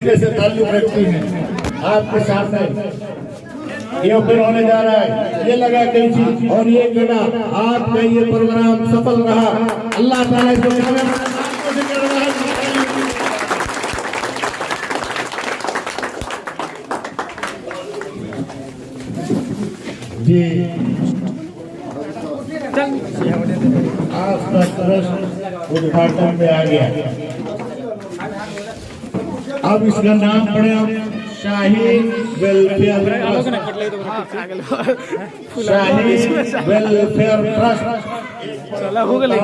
से ताल्लुक रखती हैं आपके सामने ये फिर होने जा रहा है। ये लगा कैसी और ये गिना आपका ये प्रोग्राम सफल रहा। अल्लाह ताला इसको जी आपका ट्रस्ट उद्घाटन में आ गया। अब इसका नाम पड़े शाहीन वेलफेयर ट्रस्ट।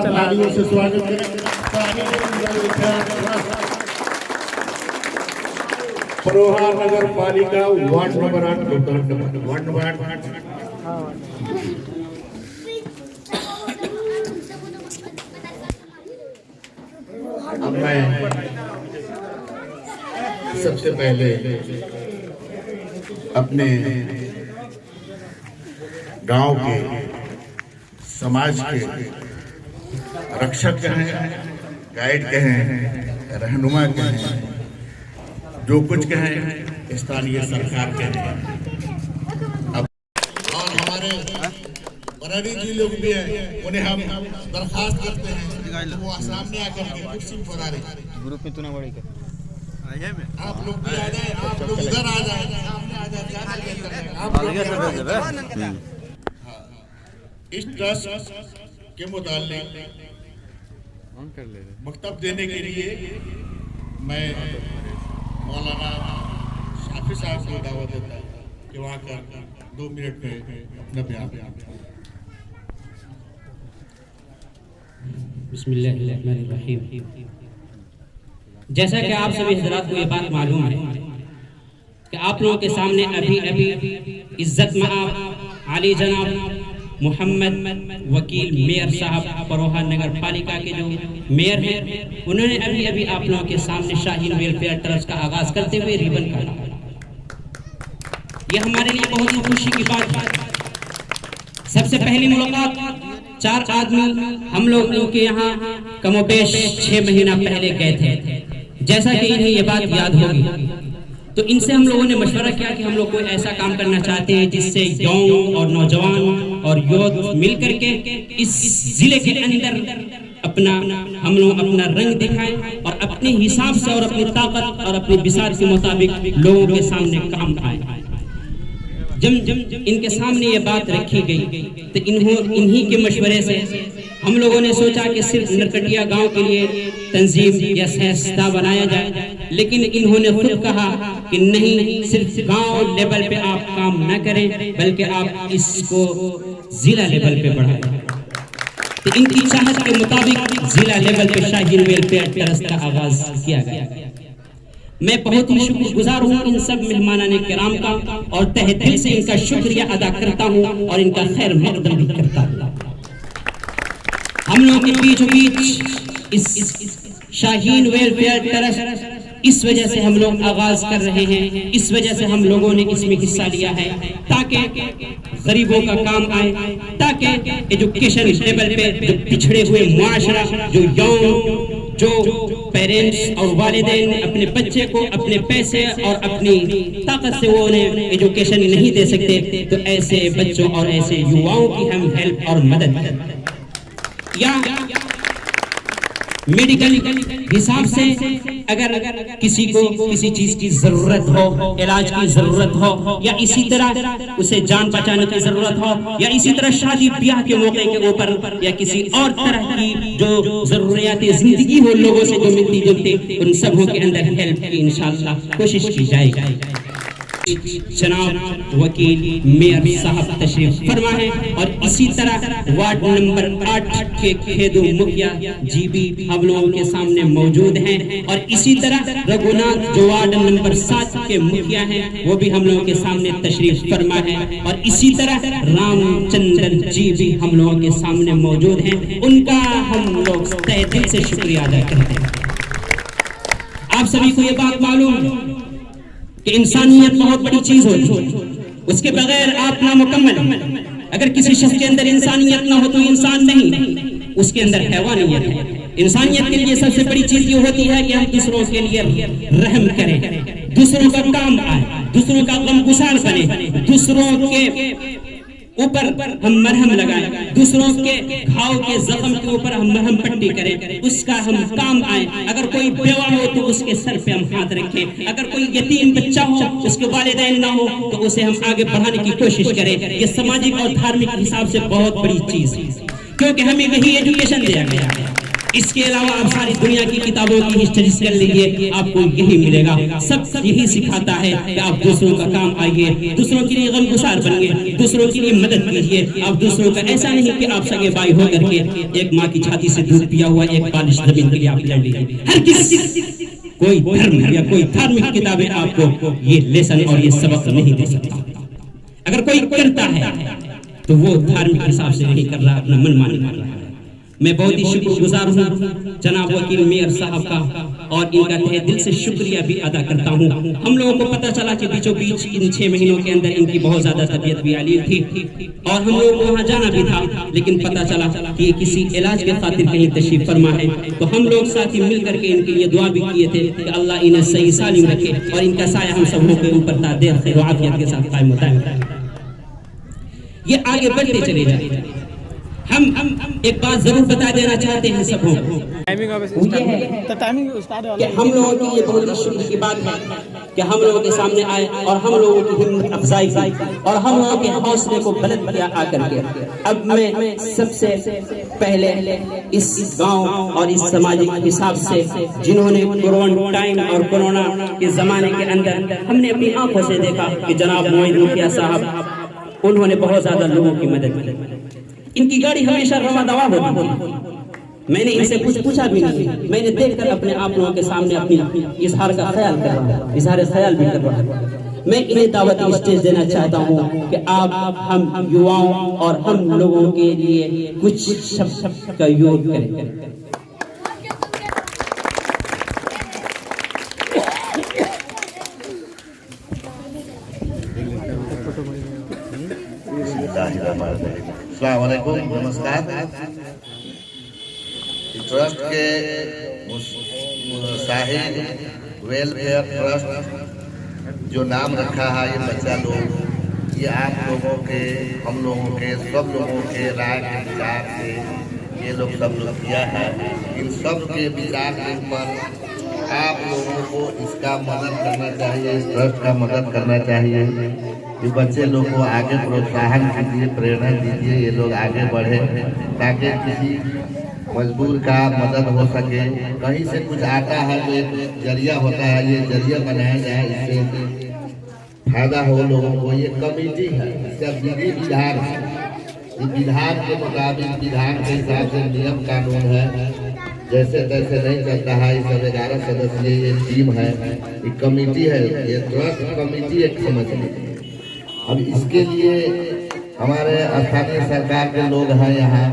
तालियों से स्वागत करें। परोहा नगर पालिका वार्ड नंबर 8। अब मैं सबसे पहले अपने गांव के समाज के रक्षक कहें, गाइड कहें, रहनुमा कहें, जो कुछ कहें, स्थानीय सरकार कहें। अब और हमारे बराड़ी जी लोग भी हैं, उन्हें हम दरखास्त करते हैं वो सामने आकर के कुर्सी पर आ रहे ग्रुप में तू ना बड़ी आप लोग भी आ जाए, आप लोग इधर आ जाए, सामने आ जाए। इस ट्रस्ट के मुताल्लिक वक्तव्य देने के लिए मैं मौलाना शाफी साहब को दावत देता हूँ कि वहाँ कर 2 मिनट में अपना बयान। बिस्मिल्लाहिर्रहमानिर्रहीम। जैसा कि आप सभी हजरात को ये बात मालूम है कि आप लोगों के सामने अभी इज्जत मआब आली जनाब मोहम्मद वकील मेयर साहब परोहा नगर पालिका के जो मेयर हैं, उन्होंने अभी आप लोगों के सामने शाहीन वेलफेयर ट्रस्ट का आगाज करते हुए रिबन काटा। यह हमारे लिए बहुत ही खुशी की बात है। सबसे पहली मुलाकात 4 आदमी हम लोगों के यहाँ कमोबेश 6 महीना पहले गए थे। जैसा कि इन्हें ये बात याद होगी, तो इनसे हम लोगों ने मशवरा किया कि हम लोग कोई ऐसा काम करना चाहते हैं जिससे यौन और नौजवान और युवक मिलकर के इस जिले के अंदर हम लोग अपना रंग दिखाएं और अपने हिसाब से और अपनी ताकत और अपनी बिसात के मुताबिक लोगों के सामने काम आए। जब इनके सामने ये बात रखी गई तो इन्हीं के मशवरे से हम लोगों ने सोचा कि सिर्फ नरकटिया गांव के लिए तंजीम या संस्था बनाया जाए, लेकिन इन्होंने खुद कहा कि नहीं, सिर्फ गांव लेवल पे आप काम न करें बल्कि आप इसको जिला लेवल पे बढ़ाएं। तो इनकी चाहत के मुताबिक जिला लेवल पे शाहीन वेलफेयर ट्रस्ट का आगाज किया गया। मैं बहुत ही शुक्रगुजार हूँ इन सब मेहमानाने किराम का और तहे दिल से इनका शुक्रिया अदा करता हूँ और इनका खैर मकदम भी करता हूँ। हम लोग के बीचों बीच इस शाहीन वेलफेयर ट्रस्ट इस वजह से हम लोग आगाज कर रहे हैं, इस वजह से हम लोगों ने इसमें हिस्सा लिया है ताकि गरीबों का काम आए, ताकि एजुकेशन लेवल पे जो पिछड़े हुए मुआशरा, जो यौन, जो पेरेंट्स और वालिदैन अपने बच्चे को अपने पैसे और अपनी ताकत से वो उन्हें एजुकेशन नहीं दे सकते, तो ऐसे बच्चों और ऐसे युवाओं की हम हेल्प और मदद या मेडिकल हिसाब से अगर किसी को किसी चीज की जरूरत हो, इलाज की जरूरत हो, या इसी तरह उसे जान बचाने की जरूरत हो, या इसी तरह शादी ब्याह के मौके के ऊपर या किसी और तरह की जो जरूरियात जिंदगी हो लोगों से जो मिलती जुलती, उन सबों के अंदर हेल्प की इंशाअल्लाह कोशिश की जाएगी। जनाब वकील मेयर साहब तशरीफ फरमा है और इसी तरह वार्ड नंबर 8 के खेदू मुखिया जी भी हम लोगों के सामने मौजूद हैं और इसी तरह रघुनाथ जो वार्ड नंबर 7 के मुखिया हैं वो भी हम लोगों के सामने तशरीफ फरमा है और इसी तरह रामचंद्रन जी भी हम लोगों के सामने मौजूद हैं। उनका हम लोग तहे दिल से शुक्रिया अदा करते हैं। आप सभी को ये बात मालूम है कि इंसानियत बहुत बड़ी चीज होती है, उसके बगैर आप नामुकम्मल। अगर किसी शख्स के अंदर इंसानियत ना हो तो इंसान नहीं, उसके अंदर हैवानियत है। इंसानियत के लिए सबसे बड़ी चीज ये होती है कि हम दूसरों के लिए रहम करें, दूसरों का काम आए, दूसरों का गमगुसार बने, दूसरों के ऊपर हम मरहम लगाएं, दूसरों के घाव के जख्म के ऊपर हम मरहम पट्टी करें, उसका हम काम आए। अगर कोई बेवा हो तो उसके सर पे हम हाथ रखें, अगर कोई यतीम बच्चा हो, उसके वालिदैन ना हो तो उसे हम आगे बढ़ाने की कोशिश करें। ये सामाजिक और धार्मिक हिसाब से बहुत बड़ी चीज है, क्योंकि हमें वही एजुकेशन दिया गया है। इसके अलावा आप सारी दुनिया की किताबों की हिस्ट्री कर लीजिए, आपको यही मिलेगा। सब यही सिखाता है कि आप दूसरों का काम आइए, दूसरों के लिए गमगुसार बनिए, दूसरों के लिए मदद कीजिए। आप दूसरों का ऐसा नहीं कि आप सगे भाई हो करके एक माँ की छाती से दूध पिया हुआ एक बालिश जमीन के लिए आप लड़ लीजिए। हर किसी कोई धर्म या कोई धार्मिक किताबें आपको ये लेसन और ये सबक नहीं दे सकता। अगर कोई करता है तो वो धार्मिक हिसाब से नहीं कर रहा, अपना मनमानी कर रहा है। मैं बहुत ही शुक्रगुजार हूँ जनाब वकील मेयर साहब का, और इनका तहे दिल से शुक्रिया भी अदा करता हूँ। हम लोगों को पता चला कि बीचों बीच इन 6 महीनों के अंदर इनकी बहुत ज्यादा तबीयत भी आलील थी, और हम लोगों को वहाँ जाना भी था, लेकिन पता चला कि किसी इलाज के खातिर कहीं तशरीफ फरमा है। तो हम लोग साथ ही मिल करके इनके लिए दुआ भी किए थे कि अल्लाह इन्हें सही सालिम रखे और इनका साया हम सबों के ऊपर तादेर खैर आफियत के साथ कायम होता है। ये आगे बढ़ते चले जाए। हम एक बात जरूर बता देना चाहते हैं सबको, कि हम लोगों की ये बहुत ही शुक्र की बात है कि हम लोगों के सामने आए और हम लोगों की हिम्मत अफजाई की और हम लोगों के हौसले को बुलंद किया आकर के। अब मैं सबसे पहले इस गांव और इस सामाजिक हिसाब से जिन्होंने कोरोना टाइम और कोरोना के जमाने के अंदर हमने अपनी आंखों से देखा कि जनाब मोइन मुखिया साहब, उन्होंने बहुत ज्यादा लोगों की मदद की। इनकी गाड़ी हमेशा रवा दवा होती। मैंने इनसे कुछ पूछा भी नहीं, मैंने देखकर अपने आप लोगों के सामने अपनी इजहार का ख्याल कर रहा, इजहार ख्याल भी कर रहा। मैं इन्हें दावती स्टेज देना चाहता हूँ कि आप हम युवाओं और हम लोगों के लिए कुछ शब्द का योग करें। अस्सलामुअलैकुम, नमस्कार। ट्रस्ट के शाहीन वेलफेयर ट्रस्ट जो नाम रखा है ये बच्चा लोग, ये आप लोगों के, हम लोगों के, सब लोगों के राय के विचार से ये लोग सब लोग किया है। इन सब के विचार के ऊपर आप लोगों को इसका मदद करना चाहिए, इस ट्रस्ट का मदद करना चाहिए। ये बच्चे लोग को आगे प्रोत्साहन कीजिए, प्रेरणा दीजिए, ये लोग आगे बढ़े ताकि किसी मजदूर का मदद हो सके। कहीं से कुछ आता है तो एक जरिया होता है, ये जरिया बनाया जाए, इससे फायदा हो लोगों को। ये कमेटी है, इसका विधि विधान है, विधान के मुताबिक, विधान के हिसाब से नियम कानून है, जैसे तैसे नहीं चलता है। इस 11 सदस्यीय ये टीम है, ये कमेटी है, ये ट्रस्ट कमेटी एक समझ लीजिए। अब इसके लिए हमारे स्थानीय सरकार के लोग हैं यहाँ,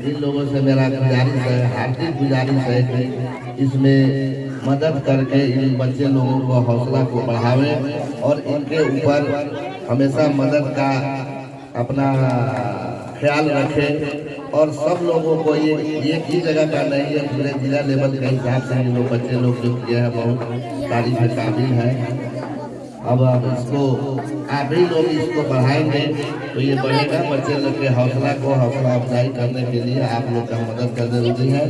इन लोगों से मेरा गुजारिश है, हार्दिक गुजारिश है कि इसमें मदद करके इन बच्चे लोगों को हौसला को बढ़ावें और इनके ऊपर हमेशा मदद का अपना ख्याल रखें। और सब लोगों को ये एक ही जगह का नहीं है, पूरे जिला लेवल के हिसाब से ये लोग बच्चे लोग जो किए हैं बहुत तारीफ के काबिल है। अब इसको आप ही लोग इसको बढ़ाएंगे तो ये बढ़ेगा। बच्चे लोग के हौसला अफजाई करने के लिए आप लोग का मदद कर जरूरी है।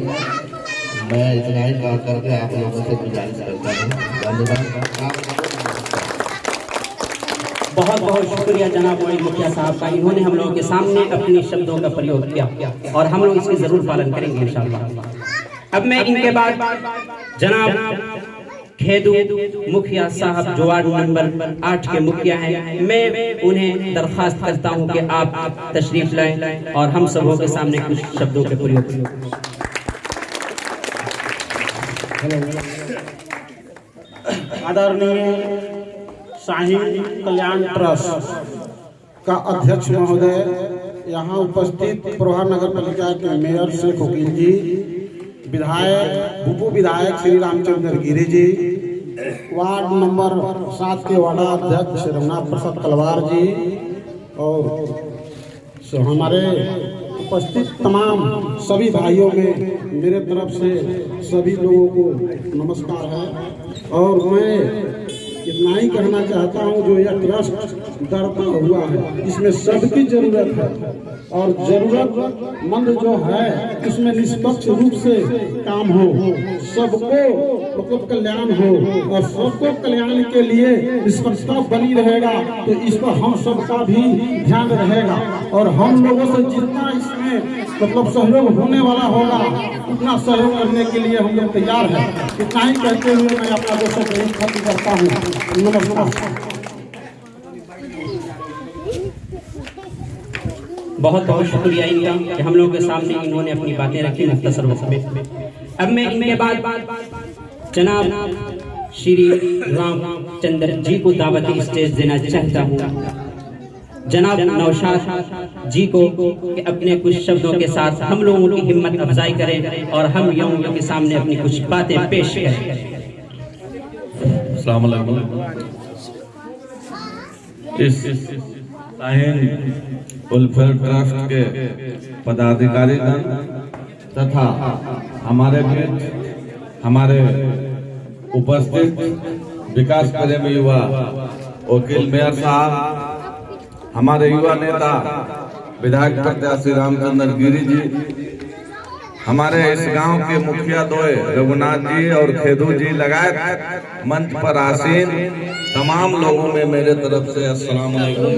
मैं इतना ही कह करके आप लोगों से गुजारिश करता हूँ। धन्यवाद। बहुत बहुत शुक्रिया जनाब मोइन मुखिया साहब का, इन्होंने हम लोगों के सामने अपने शब्दों का प्रयोग किया और हम लोग इसकी जरूर पालन करेंगे इंशाअल्लाह। अब मैं इनके बाद जनाब खेदू मुखिया साहब जो वार्ड नंबर 8 के मुखिया हैं, मैं उन्हें दरख्वास्त करता हूं कि आप तशरीफ लाएं और हम सबों के सामने कुछ शब्दों के प्रयोग करें। आदरणीय शाहीन कल्याण ट्रस्ट का अध्यक्ष महोदय, यहाँ उपस्थित प्रभा नगर पालिका के मेयर शेख वकील जी, विधायक भूपू विधायक श्री रामचंद्र गिरी जी, वार्ड नंबर 7 के वार्ड अध्यक्ष रघुनाथ प्रसाद तलवार जी, और हमारे उपस्थित तमाम सभी भाइयों में मेरे तरफ से सभी लोगों को नमस्कार है। और मैं इतना ही कहना चाहता हूँ, जो यह ट्रस्ट डरता हुआ है, इसमें सबकी जरूरत है और जरूरतमंद जो है उसमें निष्पक्ष रूप से काम हो, सबको मतलब कल्याण हो और सबको कल्याण के लिए निष्पक्षता बनी रहेगा तो इस पर हम सबका भी ध्यान रहेगा और हम लोगों से जितना इसमें मतलब सहयोग होने वाला होगा उतना सहयोग करने के लिए हम लोग तैयार हैं। इतना ही कहते हुए मैं अपना दोस्तों को खत्म करता हूँ। नमस्कार। बहुत बहुत शुक्रिया इनका कि हम लोगों के सामने इन्होंने अपनी बातें रखी मुख्तसर वक्त में। अब मैं इनके बाद जनाब श्री रामचंद्र जी को दावती स्टेज देना चाहता हूँ। जनाब नौशाद जी को कि अपने कुछ शब्दों के साथ हम लोगों की हिम्मत अफजाई करें और हम लोगों के सामने अपनी कुछ बातें पेश करें। अस्सलाम वालेकुम। इस शाहीन वेलफेयर ट्रस्ट के पदाधिकारी तथा हमारे उपस्थित विकास प्रेमी युवा वकील मेयर साहब, हमारे युवा नेता विधायक प्रत्याशी रामचंद्र गिरी जी, हमारे इस गांव के मुखिया दोए रघुनाथ जी और खेदू जी लगाए मंच पर आसीन तमाम लोगों में मेरे तरफ से अस्सलाम वालेकुम।